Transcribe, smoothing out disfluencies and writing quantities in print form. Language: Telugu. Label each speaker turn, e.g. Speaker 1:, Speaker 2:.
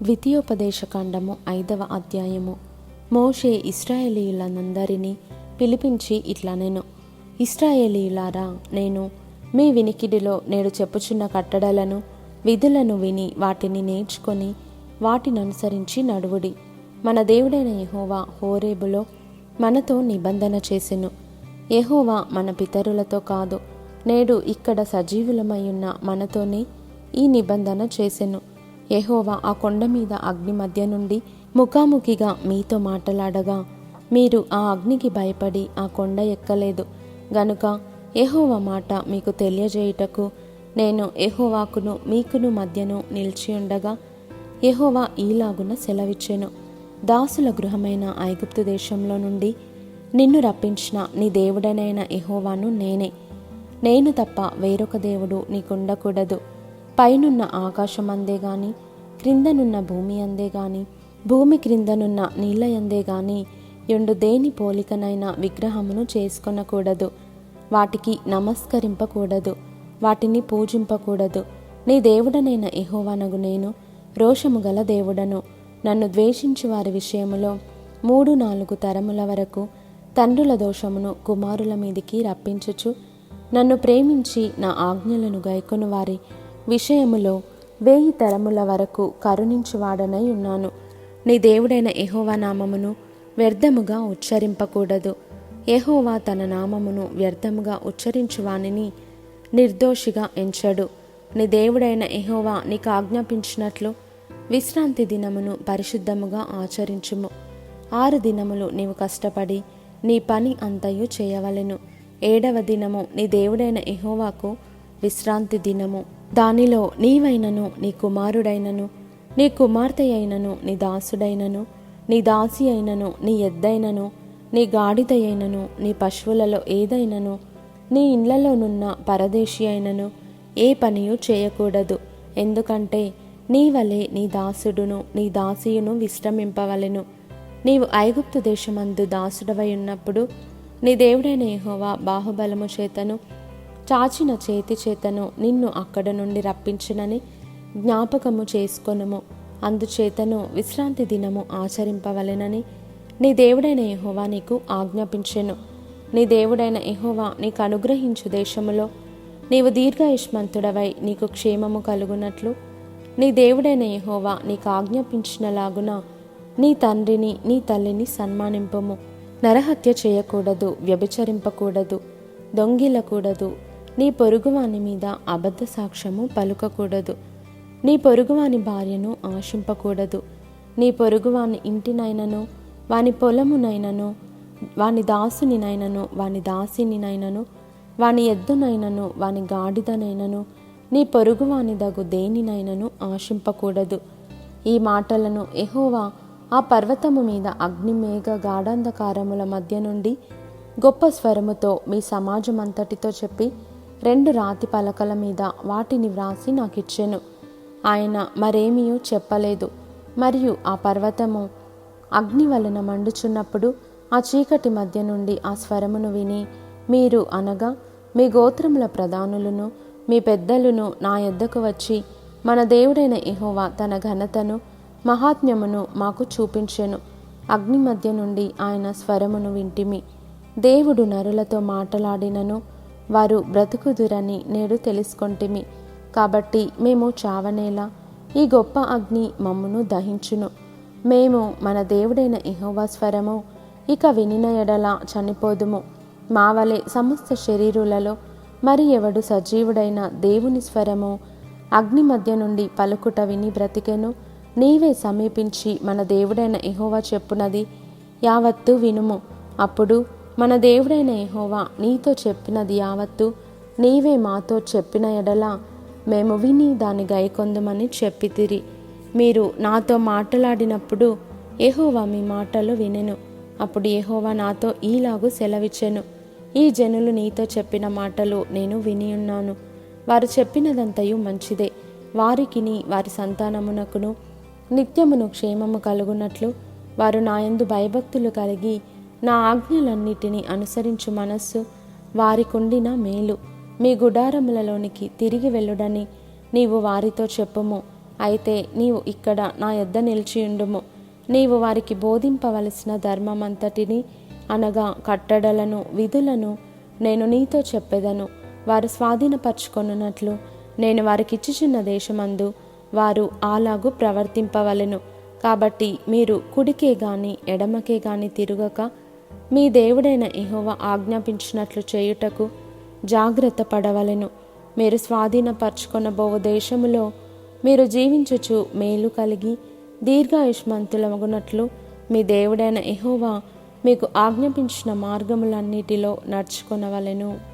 Speaker 1: ద్వితీయోపదేశకాండము 5వ అధ్యాయము. మోషే ఇశ్రాయేలీయులందరినీ పిలిపించి ఇట్లనెను, ఇశ్రాయేలీయులారా, నేను మీ వినికిడిలో నేడు చెప్పుచున్న కట్టడలను విధులను విని వాటిని నేర్చుకొని వాటిననుసరించి నడువుడి. మన దేవుడైన యెహోవా హోరేబులో మనతో నిబంధన చేసెను. యెహోవా మన పితరులతో కాదు, నేడు ఇక్కడ సజీవులమయ్యున్న మనతోనే ఈ నిబంధన చేసెను. యెహోవా ఆ కొండ మీద అగ్ని మధ్య నుండి ముఖాముఖిగా మీతో మాటలాడగా మీరు ఆ అగ్నికి భయపడి ఆ కొండ ఎక్కలేదు గనుక యెహోవా మాట మీకు తెలియజేయుటకు నేను యెహోవాకును మీకును మధ్యను నిలిచి ఉండగా యెహోవా ఈలాగున సెలవిచ్చెను, దాసుల గృహమైన ఐగుప్తు దేశంలో నుండి నిన్ను రప్పించిన నీ దేవుడనైన యెహోవాను నేనే. నేను తప్ప వేరొక దేవుడు నీకుండకూడదు. పైనున్న ఆకాశమందే గాని, క్రిందనున్న భూమి అందే గాని, భూమి క్రిందనున్న నీళ్ళయందే గాని ఎండు దేని పోలికనైన విగ్రహమును చేసుకొనకూడదు. వాటికి నమస్కరింపకూడదు, వాటిని పూజింపకూడదు. నీ దేవుడనైన యెహోవానగు నేను రోషము గల దేవుడను. నన్ను ద్వేషించు వారి విషయములో 3-4 తరముల వరకు తండ్రుల దోషమును కుమారుల మీదికి రప్పించుచు, నన్ను ప్రేమించి నా ఆజ్ఞలను గైకొను వారి విషయములో 1000 తరముల వరకు కరుణించువాడనై ఉన్నాను. నీ దేవుడైన యెహోవా నామమును వ్యర్థముగా ఉచ్చరింపకూడదు. యెహోవా తన నామమును వ్యర్థముగా ఉచ్చరించువానిని నిర్దోషిగా ఎంచడు. నీ దేవుడైన యెహోవా నీకు ఆజ్ఞాపించినట్లు విశ్రాంతి దినమును పరిశుద్ధముగా ఆచరించుము. 6 దినములు నీవు కష్టపడి నీ పని అంతయు చేయవలెను. 7వ దినము నీ దేవుడైన యెహోవాకు విశ్రాంతి దినము. దానిలో నీవైనను, నీ కుమారుడైనను, నీ కుమార్తె అయినను, నీ దాసుడైనను, నీ దాసి అయినను, నీ ఎద్దైనను, నీ గాడిద అయినను, నీ పశువులలో ఏదైనను, నీ ఇండ్లలోనున్న పరదేశి అయినను ఏ పనియు చేయకూడదు. ఎందుకంటే నీ వలె నీ దాసుడును నీ దాసియును విశ్రమింపవలెను. నీవు ఐగుప్తు దేశమందు దాసుడవై ఉన్నప్పుడు నీ దేవుడైన యెహోవా బాహుబలము చేతను చాచిన చేతి చేతను నిన్ను అక్కడ నుండి రప్పించునని జ్ఞాపకము చేసుకొనుము. అందుచేతను విశ్రాంతి దినము ఆచరింపవలెనని నీ దేవుడైన యెహోవా నీకు ఆజ్ఞాపించెను. నీ దేవుడైన యెహోవా నీకు అనుగ్రహించు దేశములో నీవు దీర్ఘాయుష్మంతుడవై నీకు క్షేమము కలుగునట్లు నీ దేవుడైన యెహోవా నీకు ఆజ్ఞాపించినలాగున నీ తండ్రిని నీ తల్లిని సన్మానింపుము. నరహత్య చేయకూడదు, వ్యభిచరింపకూడదు, దొంగిలకూడదు, నీ పొరుగువాని మీద అబద్ధ సాక్ష్యము పలుకకూడదు, నీ పొరుగువాని భార్యను ఆశింపకూడదు, నీ పొరుగువాని ఇంటినైనను వాని పొలమునైనను వాని దాసునినైనను వాని దాసినినైనను వాని ఎద్దునైనను వాని గాడిదనైనను నీ పొరుగువాని దగు దేనినైనను ఆశింపకూడదు. ఈ మాటలను యెహోవా ఆ పర్వతము మీద అగ్నిమేఘ గాఢాంధకారముల మధ్య నుండి గొప్ప స్వరముతో మీ సమాజమంతటితో చెప్పి 2 రాతి పలకల మీద వాటిని వ్రాసి నాకిచ్చెను. ఆయన మరేమీయూ చెప్పలేదు. మరియు ఆ పర్వతము అగ్ని వలన మండుచున్నప్పుడు ఆ చీకటి మధ్య నుండి ఆ స్వరమును విని మీరు అనగా మీ గోత్రముల ప్రధానులను మీ పెద్దలను నా యొద్దకు వచ్చి మన దేవుడైన యెహోవా తన ఘనతను మహాత్మ్యమును మాకు చూపించెను. అగ్ని మధ్య నుండి ఆయన స్వరమును వింటిమి. దేవుడు నరులతో మాటలాడినను వారు బ్రతుకుదురని నేడు తెలుసుకొంటిమి. కాబట్టి మేము చావనేలా ఈ గొప్ప అగ్ని మమ్మును దహించును. మేము మన దేవుడైన యెహోవా స్వరము ఇక వినిన ఎడల చనిపోదుము. మా వలె సమస్త శరీరులలో మరి ఎవడు సజీవుడైన దేవుని స్వరము అగ్ని మధ్య నుండి పలుకుట విని బ్రతికెను? నీవే సమీపించి మన దేవుడైన యెహోవా చెప్పునది యావత్తు వినుము. అప్పుడు మన దేవుడైన యెహోవా నీతో చెప్పినది యావత్తు నీవే మాతో చెప్పిన ఎడల మేము విని దాని గైకొందుమని చెప్పితిరి. మీరు నాతో మాట్లాడినప్పుడు యెహోవా మీ మాటలు వినెను. అప్పుడు యెహోవా నాతో ఈలాగు సెలవిచ్చెను, ఈ జనులు నీతో చెప్పిన మాటలు నేను వినియున్నాను. వారు చెప్పినదంతయు మంచిదే. వారికిని వారి సంతానమునకును నిత్యమును క్షేమము కలుగునట్లు వారు నాయందు భయభక్తులు కలిగి నా ఆజ్ఞలన్నిటినీ అనుసరించు మనస్సు వారికుండిన మేలు. మీ గుడారములలోనికి తిరిగి వెళ్ళుడని నీవు వారితో చెప్పుము. అయితే నీవు ఇక్కడ నా యొద్ద నిలిచియుండుము. నీవు వారికి బోధింపవలసిన ధర్మమంతటిని, అనగా కట్టడలను, విధులను నేను నీతో చెప్పెదను. వారు స్వాధీనపరచుకొనున్నట్లు నేను వారికిచ్చుచున్న దేశమందు వారు అలాగు ప్రవర్తింపవలెను. కాబట్టి మీరు కుడికే గాని ఎడమకే గాని తిరుగక మీ దేవుడైన యెహోవా ఆజ్ఞాపించినట్లు చేయుటకు జాగ్రత్త పడవలెను. మీరు స్వాధీనపరచుకొనబోవు దేశములో మీరు జీవించుచు మేలు కలిగి దీర్ఘాయుష్మంతులమగునట్లు మీ దేవుడైన యెహోవా మీకు ఆజ్ఞాపించిన మార్గములన్నిటిలో నడుచుకొనవలెను.